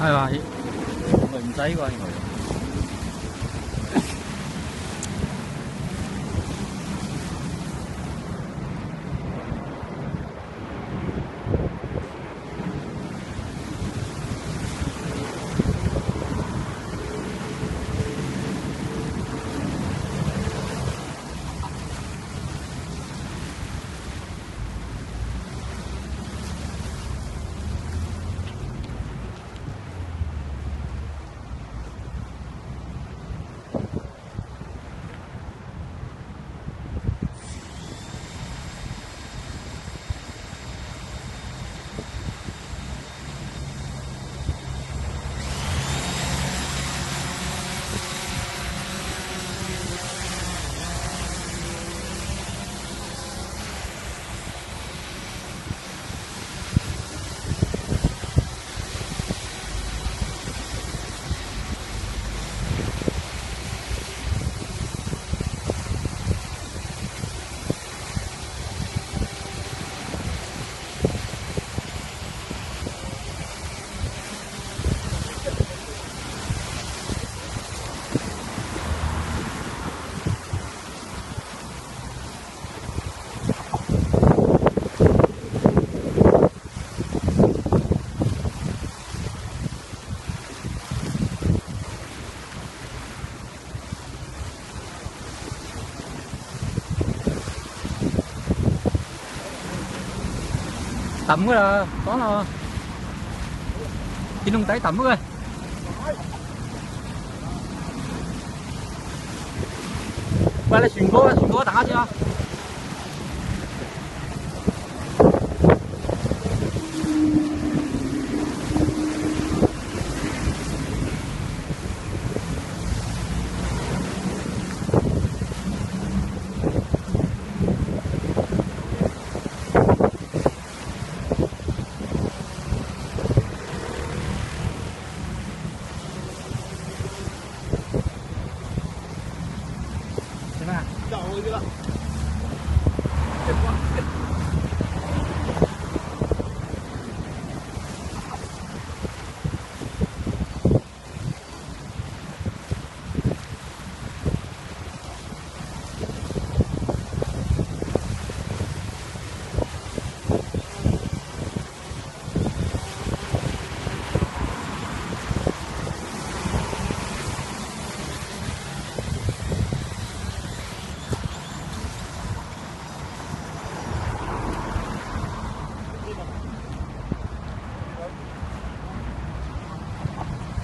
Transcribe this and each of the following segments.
係咪？佢唔使喎，原來。Tầm cái là có là trên đông tay tầm cái qua lại chuyển cố tặng chưa掉回去了。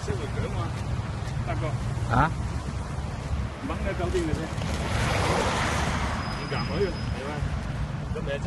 燒條頸嘛，大哥。啊？掹喺酒店嘅啫，你夾佢，係咪？咁咪真。